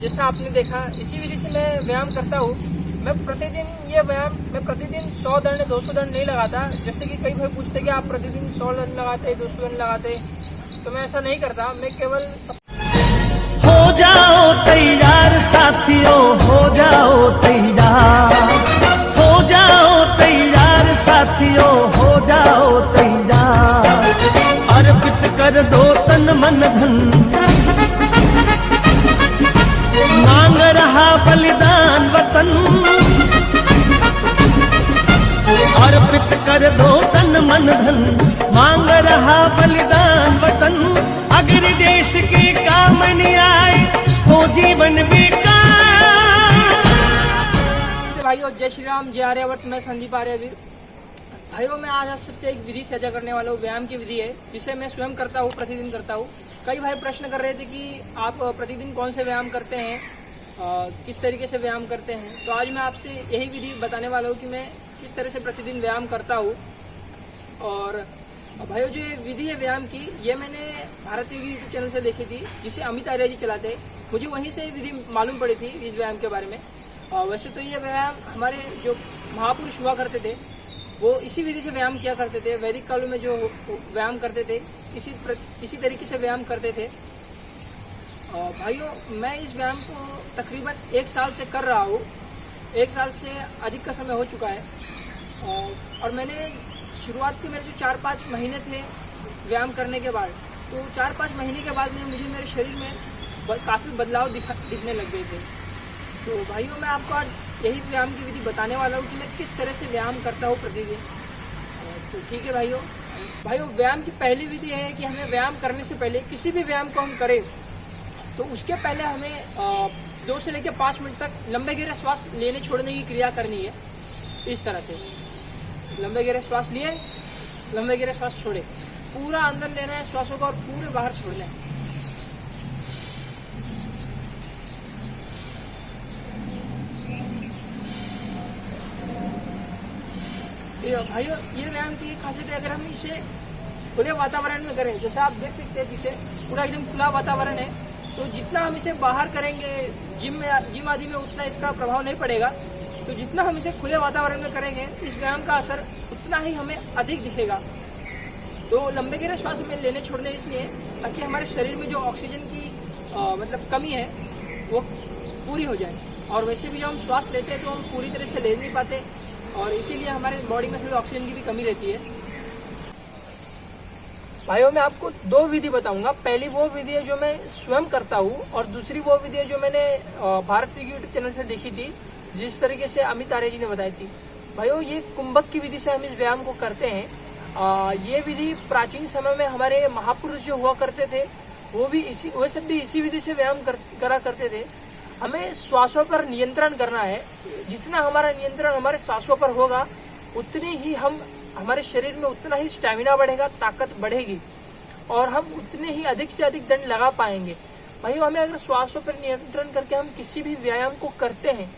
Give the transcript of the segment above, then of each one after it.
जैसा आपने देखा, इसी विधि से मैं व्यायाम करता हूँ। मैं प्रतिदिन 100 दंड 200 दंड नहीं लगाता। जैसे कि कई भाई पूछते कि आप प्रतिदिन 100 दंड लगाते 200 दंड लगाते, तो मैं ऐसा नहीं करता। मैं केवल हो जाओ तैयार साथियों, हो जाओ तैयार, हो जाओ तैयार साथियों, हो जाओ तैयार। अर्पित कर दो तन मन धन, मांग रहा बलिदान वतन। अर्पित कर दो तन मन धन, मांग रहा बलिदान वतन। अगर देश के काम नहीं आए तो जीवन बेकार। भाइयों, जय श्री राम, जय आर्यभट्ट। मैं संदीप आर्यवीर। भाइयों, मैं आज आप सबसे एक विधि साझा करने वाला हूँ। व्यायाम की विधि है जिसे मैं स्वयं करता हूँ, प्रतिदिन करता हूँ। कई भाई प्रश्न कर रहे थे कि आप प्रतिदिन कौन से व्यायाम करते हैं, किस तरीके से व्यायाम करते हैं। तो आज मैं आपसे यही विधि बताने वाला हूँ कि मैं किस तरह से प्रतिदिन व्यायाम करता हूँ। और भाइयों, जो ये विधि है व्यायाम की, ये मैंने भारत योगी यूट्यूब चैनल से देखी थी, जिसे अमित आर्य जी चलाते हैं। मुझे वहीं से ये विधि मालूम पड़ी थी इस व्यायाम के बारे में। वैसे तो ये व्यायाम हमारे जो महापुरुष हुआ करते थे वो इसी विधि से व्यायाम किया करते थे। वैदिक कालों में जो व्यायाम करते थे इसी तरीके से व्यायाम करते थे। भाइयों, मैं इस व्यायाम को तकरीबन 1 साल से कर रहा हूँ। 1 साल से अधिक का समय हो चुका है। और मैंने शुरुआत के मेरे जो 4-5 महीने थे व्यायाम करने के बाद, तो 4-5 महीने के बाद मुझे मेरे शरीर में काफ़ी बदलाव दिखने लग गए थे। तो भाइयों, मैं आपको आज यही व्यायाम की विधि बताने वाला हूँ कि मैं किस तरह से व्यायाम करता हूँ प्रतिदिन। तो ठीक है भाइयों, व्यायाम की पहली विधि है कि हमें व्यायाम करने से पहले, किसी भी व्यायाम को हम करें तो उसके पहले हमें 2 से लेकर 5 मिनट तक लंबे गहरे श्वास लेने छोड़ने की क्रिया करनी है। इस तरह से लंबे गहरे श्वास लिए, लंबे गहरे श्वास छोड़े, पूरा अंदर लेना है श्वासों को और पूरे बाहर छोड़ना है। भाइयों, ये व्यायाम की खासियत है, अगर हम इसे खुले वातावरण में करें, जैसे आप देख सकते हैं पीछे पूरा एकदम खुला वातावरण है, तो जितना हम इसे बाहर करेंगे जिम आदि में उतना इसका प्रभाव नहीं पड़ेगा। तो जितना हम इसे खुले वातावरण में करेंगे, इस व्यायाम का असर उतना ही हमें अधिक दिखेगा। तो लंबे गहरे श्वास में लेने छोड़ने इसलिए ताकि हमारे शरीर में जो ऑक्सीजन की मतलब कमी है वो पूरी हो जाए। और वैसे भी जब हम श्वास लेते हैं तो हम पूरी तरह से ले नहीं पाते, और इसीलिए हमारे बॉडी में थोड़ी ऑक्सीजन की भी कमी रहती है। भाइयों, मैं आपको 2 विधि बताऊंगा। पहली वो विधि है जो मैं स्वयं करता हूँ, और दूसरी वो विधि है जो मैंने भारत योगी यूट्यूब चैनल से देखी थी, जिस तरीके से अमित आर्य जी ने बताई थी। भाइयों, ये कुंभक की विधि से हम इस व्यायाम को करते हैं। ये विधि प्राचीन समय में हमारे महापुरुष जो हुआ करते थे वो भी इसी विधि से व्यायाम करा करते थे। हमें श्वासों पर नियंत्रण करना है। जितना हमारा नियंत्रण हमारे श्वासों पर होगा, उतनी ही हमारे शरीर में उतना ही स्टैमिना बढ़ेगा, ताकत बढ़ेगी, और हम उतने ही अधिक से अधिक दंड लगा पाएंगे। भाइयों, हमें अगर श्वासों पर नियंत्रण करके हम किसी भी व्यायाम को करते हैं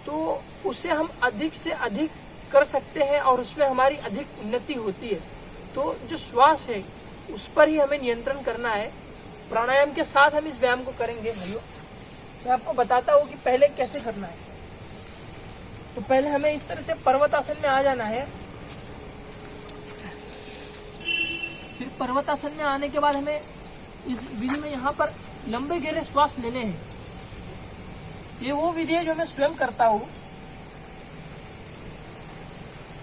तो उसे हम अधिक से अधिक कर सकते हैं और उसमें हमारी अधिक उन्नति होती है। तो जो श्वास है उस पर ही हमें नियंत्रण करना है। प्राणायाम के साथ हम इस व्यायाम को करेंगे। भाइयों, मैं आपको बताता हूँ कि पहले कैसे करना है। तो पहले हमें इस तरह से पर्वतासन में आ जाना है। फिर पर्वतासन में आने के बाद हमें इस विधि में यहाँ पर लंबे गहरे श्वास लेने हैं। ये वो विधि है जो मैं स्वयं करता हूँ।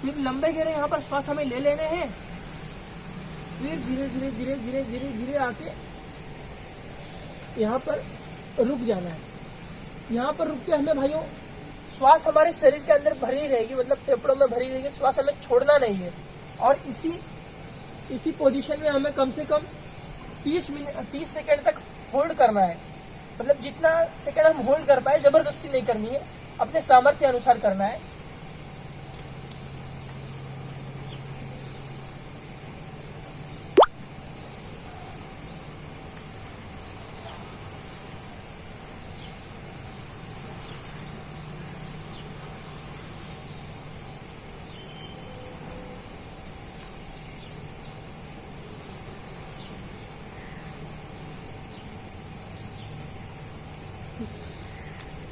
फिर लंबे गहरे यहाँ पर श्वास हमें ले लेने हैं। फिर धीरे धीरे धीरे धीरे धीरे धीरे आके यहाँ पर रुक जाना है। यहाँ पर रुक के हमें भाइयों, श्वास हमारे शरीर के अंदर भरी रहेगी, मतलब फेफड़ों में भरी रहेगी। श्वास हमें छोड़ना नहीं है, और इसी पोजीशन में हमें कम से कम 30 सेकेंड तक होल्ड करना है। मतलब जितना सेकेंड हम होल्ड कर पाए, जबरदस्ती नहीं करनी है, अपने सामर्थ्य अनुसार करना है।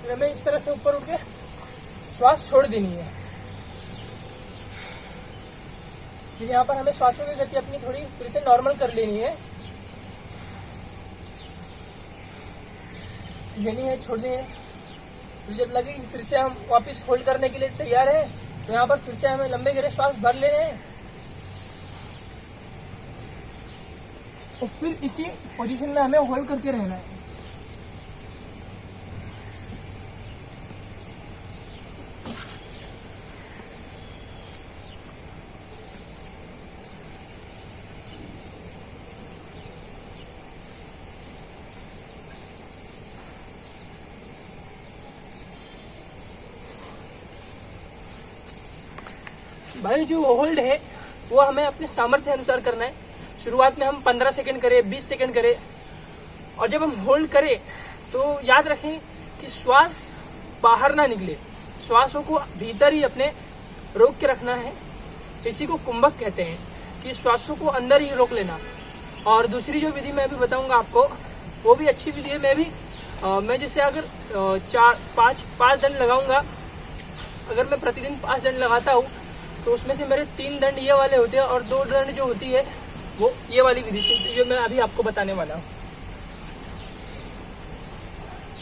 फिर हमें इस तरह से ऊपर उठ के श्वास छोड़ देनी है। फिर यहाँ पर हमें श्वासों की गति अपनी थोड़ी फिर से नॉर्मल कर लेनी है, लेनी है, छोड़नी है। फिर जब लगे कि फिर से हम वापस होल्ड करने के लिए तैयार है, तो यहाँ पर फिर से हमें लंबे गहरे श्वास भर लेने हैं और फिर इसी पोजीशन में हमें होल्ड करके रहना है। भाई जो होल्ड है वो हमें अपने सामर्थ्य अनुसार करना है। शुरुआत में हम 15 सेकंड करें, 20 सेकंड करें, और जब हम होल्ड करें तो याद रखें कि श्वास बाहर ना निकले, श्वासों को भीतर ही अपने रोक के रखना है। इसी को कुंभक कहते हैं कि श्वासों को अंदर ही रोक लेना। और दूसरी जो विधि मैं अभी बताऊंगा आपको, वो भी अच्छी विधि है। मैं जैसे अगर 5 दंड लगाऊंगा, अगर मैं प्रतिदिन 5 दंड लगाता हूँ तो उसमें से मेरे 3 दंड ये वाले होते हैं और 2 दंड जो होती है वो ये वाली विधि से, जो मैं अभी आपको बताने वाला हूँ।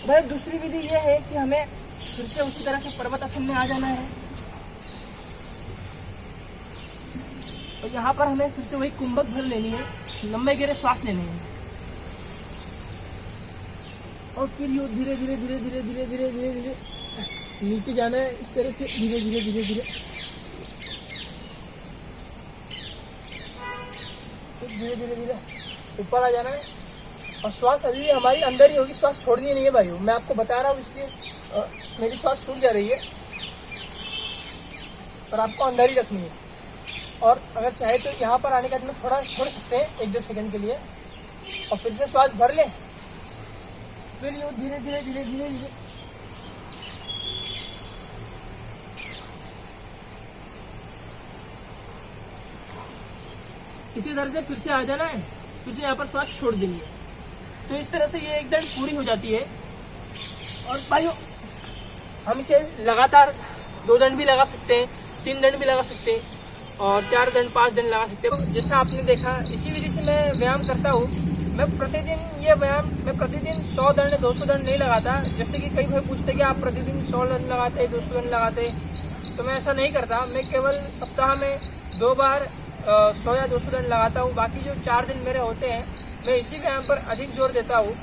भाई दूसरी विधि ये है कि हमें फिर से उसी तरह से पर्वत आसन में आ जाना है और यहाँ पर हमें फिर से वही कुंभक भर लेनी है, लंबे गहरे श्वास लेने हैं और फिर ये धीरे धीरे धीरे धीरे धीरे धीरे धीरे धीरे नीचे जाना है। इस तरह से धीरे धीरे धीरे धीरे धीरे धीरे धीरे ऊपर आ जाना है और श्वास अभी हमारी अंदर ही होगी, श्वास छोड़नी नहीं है भाइयों। मैं आपको बता रहा हूँ इसलिए मेरी श्वास छूट जा रही है और आपको अंदर ही रखनी है। और अगर चाहे तो यहाँ पर आने के बाद में थोड़ा छोड़ सकते हैं 1-2 सेकंड के लिए और फिर से श्वास भर लें। फिर यूँ धीरे धीरे धीरे धीरे धीरे इसी तरह से फिर से आ जाना है, फिर से यहाँ पर श्वास छोड़ देनी है। तो इस तरह से ये 1 दंड पूरी हो जाती है। और भाइयों हम इसे लगातार 2 दंड भी लगा सकते हैं, 3 दंड भी लगा सकते हैं और 4 दंड 5 दंड लगा सकते हैं। जैसा आपने देखा, इसी विधि से मैं व्यायाम करता हूँ। मैं प्रतिदिन 100 दंड 200 दंड नहीं लगाता। जैसे कि कई भाई पूछते कि आप प्रतिदिन 100 दंड लगाते, 200 दंड लगाते, तो मैं ऐसा नहीं करता। मैं केवल सप्ताह में 2 बार 100 या 200 दंड लगाता हूँ। बाकी जो 4 दिन मेरे होते हैं मैं इसी व्यायाम पर अधिक जोर देता हूँ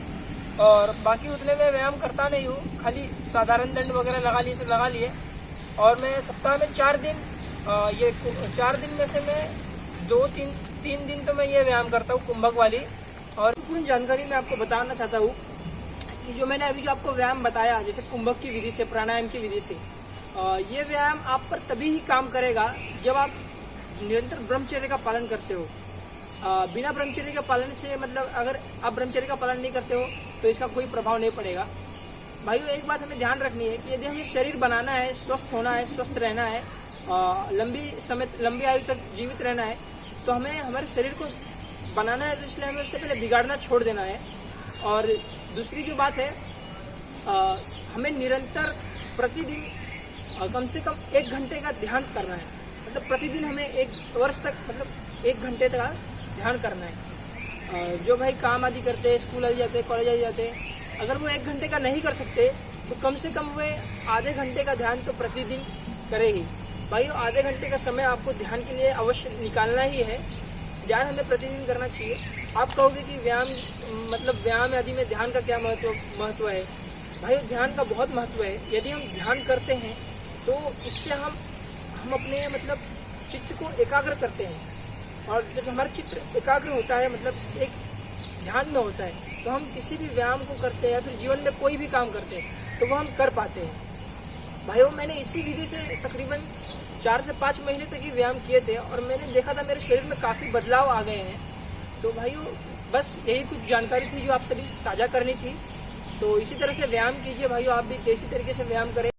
और बाकी उतने में व्यायाम करता नहीं हूँ। खाली साधारण दंड वगैरह लगा लिए तो लगा लिए। और मैं सप्ताह में 4 दिन, ये 4 दिन में से मैं 2-3 दिन तो मैं ये व्यायाम करता हूँ कुंभक वाली। और पूरी जानकारी मैं आपको बताना चाहता हूँ कि जो मैंने अभी जो आपको व्यायाम बताया, जैसे कुंभक की विधि से, प्राणायाम की विधि से, ये व्यायाम आप पर तभी ही काम करेगा जब आप निरंतर ब्रह्मचर्य का पालन करते हो। बिना ब्रह्मचर्य के पालन से, मतलब अगर आप ब्रह्मचर्य का पालन नहीं करते हो तो इसका कोई प्रभाव नहीं पड़ेगा। भाइयों एक बात हमें ध्यान रखनी है कि यदि हमें शरीर बनाना है, स्वस्थ होना है, स्वस्थ रहना है, लंबी आयु तक जीवित रहना है, तो हमें हमारे शरीर को बनाना है। तो इसलिए हमें उससे पहले बिगाड़ना छोड़ देना है। और दूसरी जो बात है, हमें निरंतर प्रतिदिन कम से कम 1 घंटे का ध्यान करना है। मतलब प्रतिदिन हमें 1 वर्ष तक, मतलब 1 घंटे तक ध्यान करना है। जो भाई काम आदि करते हैं, स्कूल आदि जाते हैं, कॉलेज आदि जाते हैं, अगर वो 1 घंटे का नहीं कर सकते तो कम से कम वे आधे घंटे का ध्यान तो प्रतिदिन करे ही। भाई आधे घंटे का समय आपको ध्यान के लिए अवश्य निकालना ही है। ध्यान हमें प्रतिदिन करना चाहिए। आप कहोगे कि व्यायाम आदि में ध्यान का क्या महत्व है? भाई ध्यान का बहुत महत्व है। यदि हम ध्यान करते हैं तो इससे हम अपने चित्त को एकाग्र करते हैं। और जब हमारा चित्त एकाग्र होता है, मतलब एक ध्यान में होता है, तो हम किसी भी व्यायाम को करते हैं या फिर जीवन में कोई भी काम करते हैं तो वो हम कर पाते हैं। भाइयों मैंने इसी विधि से तकरीबन 4 से 5 महीने तक ही व्यायाम किए थे और मैंने देखा था मेरे शरीर में काफ़ी बदलाव आ गए हैं। तो भाइयों बस यही कुछ जानकारी थी जो आप सभी से साझा करनी थी। तो इसी तरह से व्यायाम कीजिए भाइयों, आप भी इसी तरीके से व्यायाम करें।